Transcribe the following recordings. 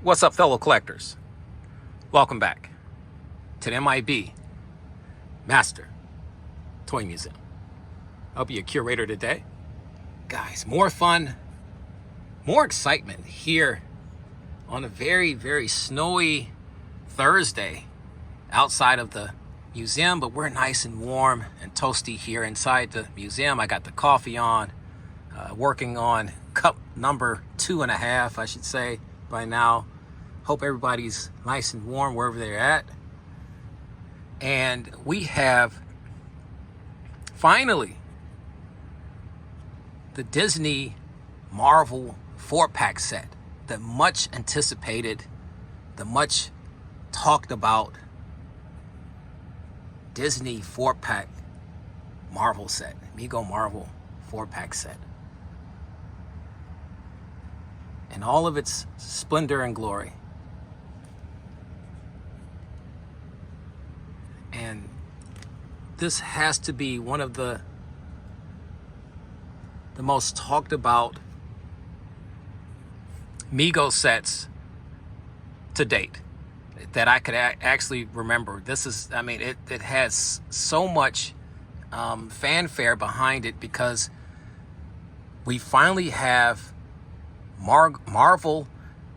What's up, fellow collectors? Welcome back to the M.I.B. Master Toy Museum. I'll be your curator today. Guys, more fun, more excitement here on a very, very snowy Thursday outside of the museum, but we're nice and warm and toasty here inside the museum. I got the coffee on, working on cup number 2.5, I should say, by now. Hope everybody's nice and warm wherever they're at. And we have finally the Disney Marvel 4-pack set, the much anticipated, the much talked about Disney 4-pack Marvel set, Mego Marvel 4-pack set. In all of its splendor and glory. And this has to be one of the most talked about Mego sets to date that I could actually remember. This is, I mean, it has so much fanfare behind it because we finally have Marvel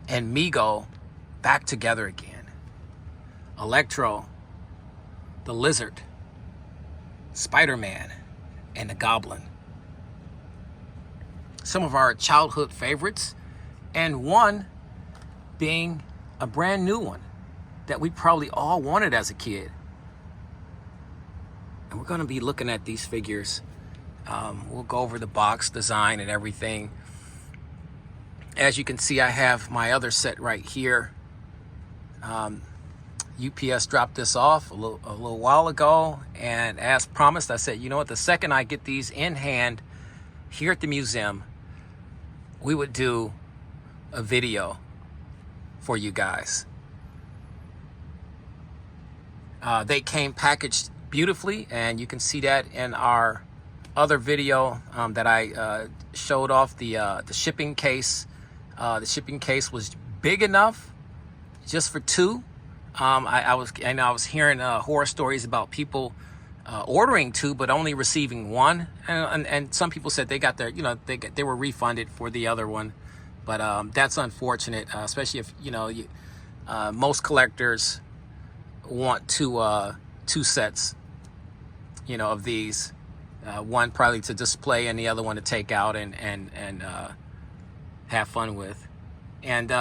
and Mego back together again. Electro, the Lizard, Spider-Man, and the Goblin. Some of our childhood favorites, and one being a brand new one that we probably all wanted as a kid. And we're going to be looking at these figures. We'll go over the box design and everything. As you can see, I have my other set right here. UPS dropped this off a little while ago, and as promised, I said, you know what, the second I get these in hand here at the museum, we would do a video for you guys. They came packaged beautifully, and you can see that in our other video that I showed off the shipping case. The shipping case was big enough just for two. I was hearing horror stories about people ordering two but only receiving one, and some people said they got their, they were refunded for the other one, but that's unfortunate, especially if most collectors want two sets, of these, one probably to display and the other one to take out and have fun with, and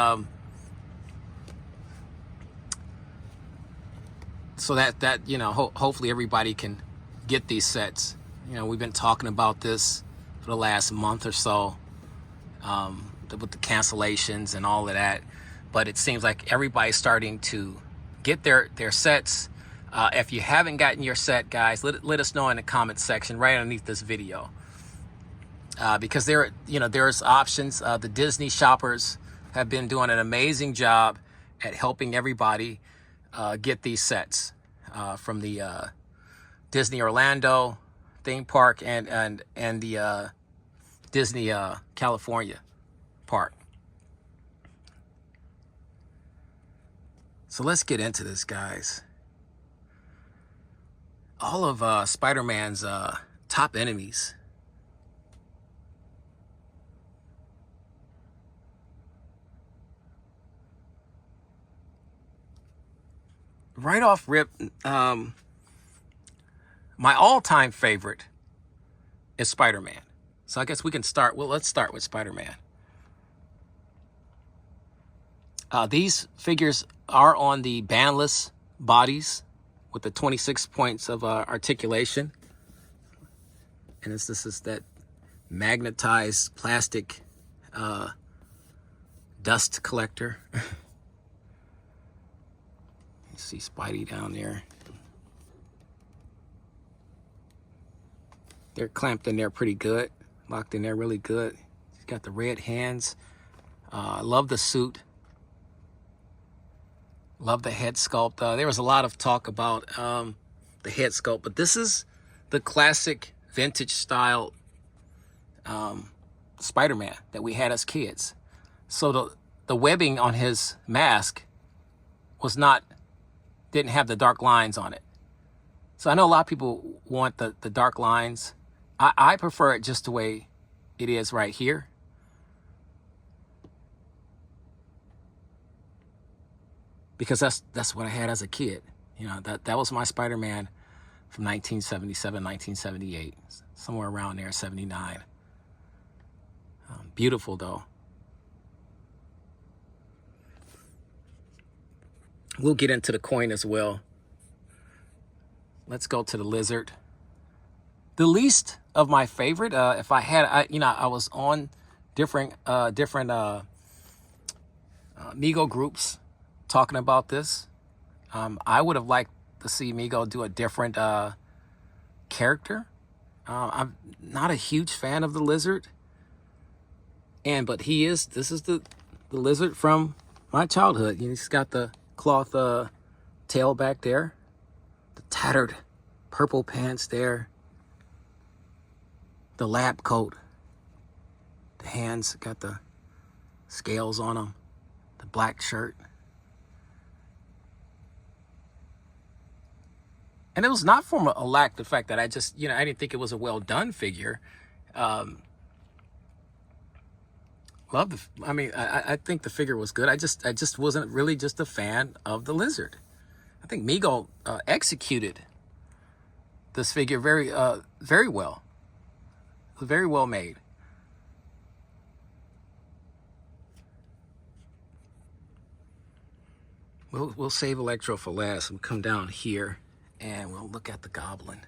so that hopefully everybody can get these sets. We've been talking about this for the last month or so, with the cancellations and all of that, but it seems like everybody's starting to get their sets. If you haven't gotten your set, guys, let us know in the comments section right underneath this video, because there's options. The Disney shoppers have been doing an amazing job at helping everybody get these sets from the Disney Orlando theme park and the Disney California park. So let's get into this, guys. All of Spider-Man's top enemies. Right off rip, my all-time favorite is Spider-Man. So I guess we can start. Well, let's start with Spider-Man. These figures are on the bandless bodies with the 26 points of articulation. And this is that magnetized plastic dust collector. You see Spidey down there. They're clamped in there pretty good, locked in there really good. He's got the red hands. I love the suit. Love the head sculpt. There was a lot of talk about the head sculpt, but this is the classic vintage style Spider-Man that we had as kids. So the webbing on his mask didn't have the dark lines on it. So I know a lot of people want the dark lines. I prefer it just the way it is right here. Because that's what I had as a kid. You know, that was my Spider-Man from 1977, 1978, somewhere around there, 79. Beautiful though. We'll get into the coin as well. Let's go to the lizard. The least of my favorite, if I had, I was on different Mego groups talking about this. I would have liked to see Mego do a different character. I'm not a huge fan of the lizard, but this is the lizard from my childhood. He's got the cloth tail back there, the tattered purple pants there, the lab coat, the hands got the scales on them, the black shirt. And it was not from a lack of the fact that I just, I didn't think it was a well done figure. I think the figure was good. I just wasn't really just a fan of the lizard. I think Mego executed this figure very well. Very well made. We'll save Electro for last. We'll come down here and we'll look at the Goblin.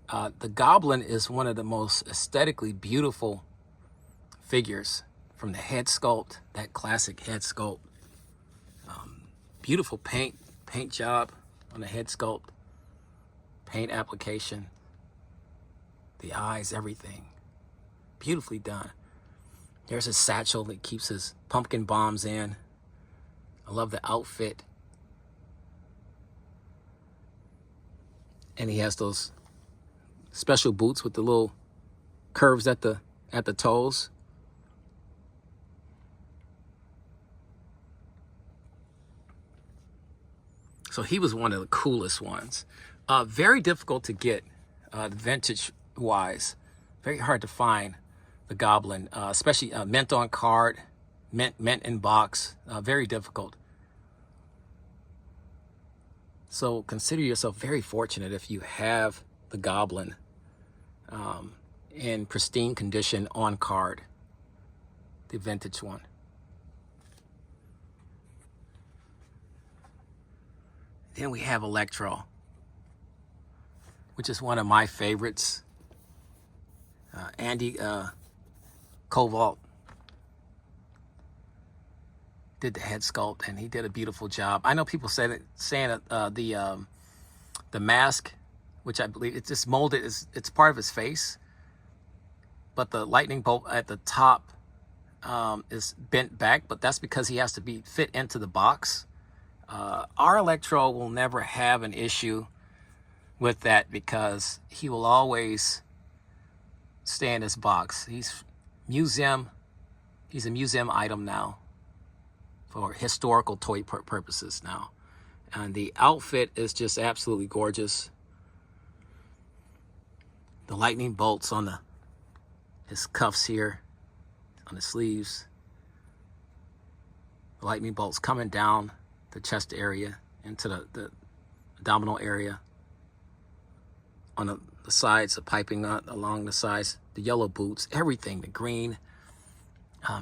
The Goblin is one of the most aesthetically beautiful figures, from the head sculpt, that classic head sculpt. Beautiful paint job on the head sculpt, paint application, the eyes, everything. Beautifully done. There's his satchel that keeps his pumpkin bombs in. I love the outfit. And he has those special boots with the little curves at the toes. So he was one of the coolest ones. Very difficult to get, vintage wise. Very hard to find the Goblin, especially mint on card, mint in box. Very difficult. So consider yourself very fortunate if you have the Goblin in pristine condition on card, the vintage one. Then we have Electro, which is one of my favorites. Andy Koval did the head sculpt, and he did a beautiful job. I know people saying the mask, which I believe it's just molded, it's part of his face, but the lightning bolt at the top is bent back, but that's because he has to be fit into the box. Our Electro will never have an issue with that because he will always stay in his box. He's a museum item now for historical toy purposes now. And the outfit is just absolutely gorgeous. The lightning bolts on his cuffs here, on the sleeves. The lightning bolts coming down the chest area into the abdominal area. On the sides, the piping along the sides, the yellow boots, everything, the green.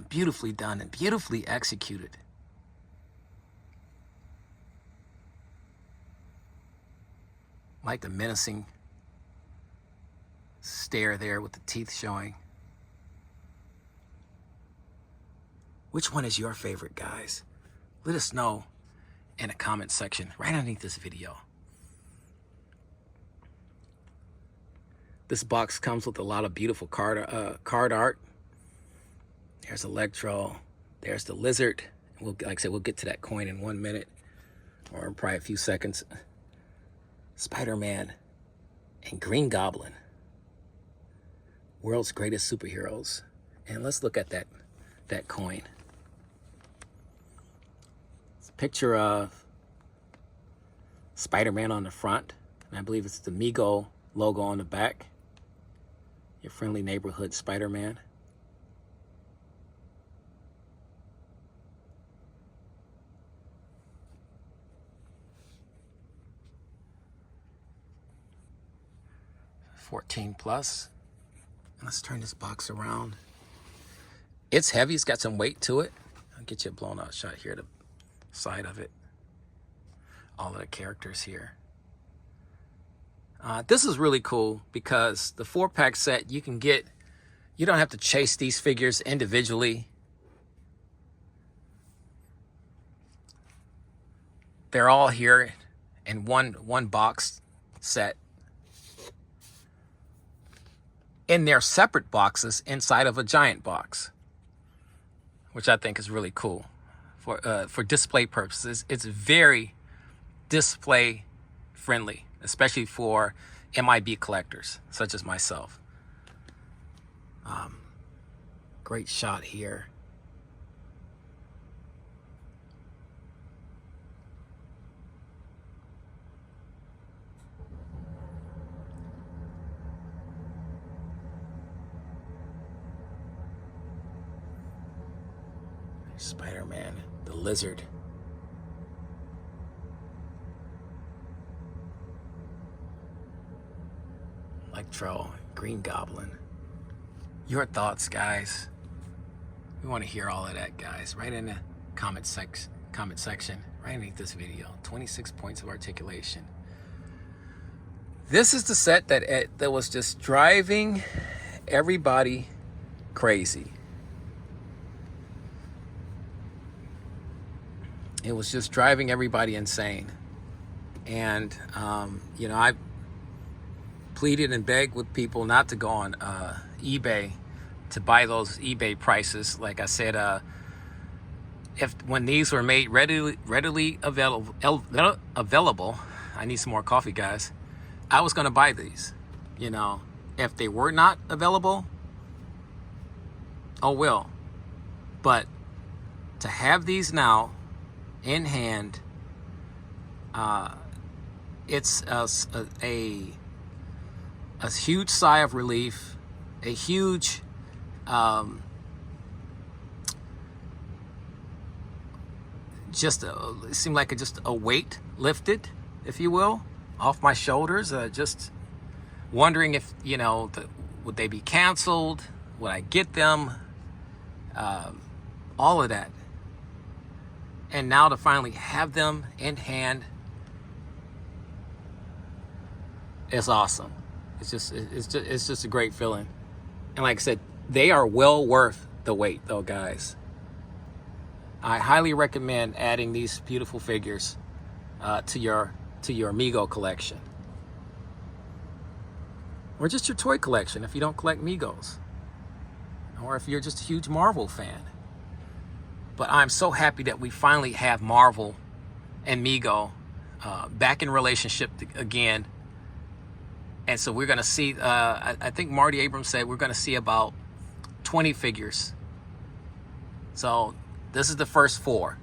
Beautifully done and beautifully executed. Like the menacing stare there with the teeth showing. Which one is your favorite, guys? Let us know in the comment section right underneath this video. This box comes with a lot of beautiful card art. There's Electro. There's the lizard. Like I said, we'll get to that coin in 1 minute or probably a few seconds. Spider-Man and Green Goblin, world's greatest superheroes. And let's look at that that coin. It's a picture of Spider-Man on the front, and I believe it's the Mego logo on the back. Your friendly neighborhood Spider-Man. $14+. Let's turn this box around. It's heavy. It's got some weight to it. I'll get you a blown out shot here, the side of it. All of the characters here. This is really cool because the 4-pack set you can get, you don't have to chase these figures individually. They're all here in one box set in their separate boxes inside of a giant box, which I think is really cool for display purposes. It's very display friendly, especially for M.I.B. collectors such as myself. Great shot here. Spider-Man, the lizard. Electro, Green Goblin. Your thoughts, guys. We want to hear all of that, guys. Right in the comment section, right underneath this video. 26 points of articulation. This is the set that was just driving everybody crazy. It was just driving everybody insane. And, you know, I pleaded and begged with people not to go on eBay to buy those eBay prices. Like I said, when these were made readily available, I need some more coffee, guys. I was going to buy these. You know, if they were not available, oh well. But to have these now in hand, it's a huge sigh of relief, a huge it seemed like just a weight lifted, if you will, off my shoulders. Just wondering if, you know, would they be canceled? Would I get them? All of that. And now to finally have them in hand is awesome. It's just a great feeling. And like I said, they are well worth the wait, though, guys. I highly recommend adding these beautiful figures to your Mego collection, or just your toy collection if you don't collect Megos, or if you're just a huge Marvel fan. But I'm so happy that we finally have Marvel and Mego back in relationship again. And so we're going to see, I think Marty Abrams said we're going to see about 20 figures. So this is the first 4.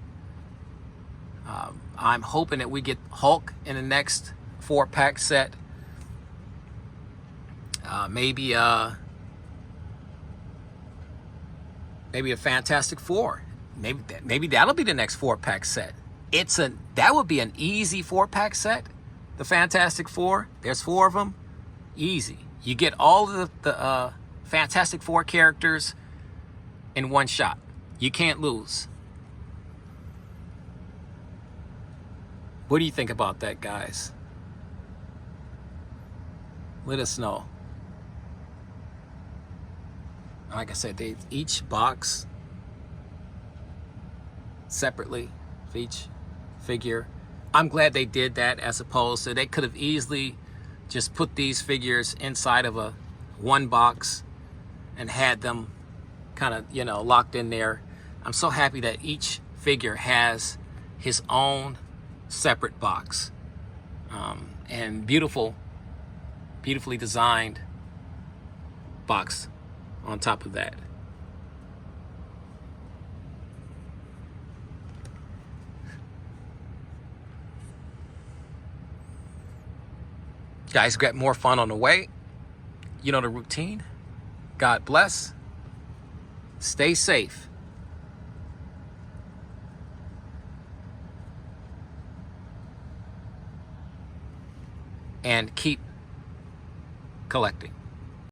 I'm hoping that we get Hulk in the next 4-pack set. Maybe a Fantastic Four. Maybe that'll be the next 4-pack set. That would be an easy 4-pack set. The Fantastic Four. There's 4 of them. Easy. You get all of the Fantastic Four characters in one shot. You can't lose. What do you think about that, guys? Let us know. Like I said, each box separately for each figure. I'm glad they did that, as opposed to they could have easily just put these figures inside of one box and had them kind of, you know, locked in there. I'm so happy that each figure has his own separate box, and beautifully designed box on top of that. Guys, get more fun on the way. You know the routine. God bless. Stay safe. And keep collecting.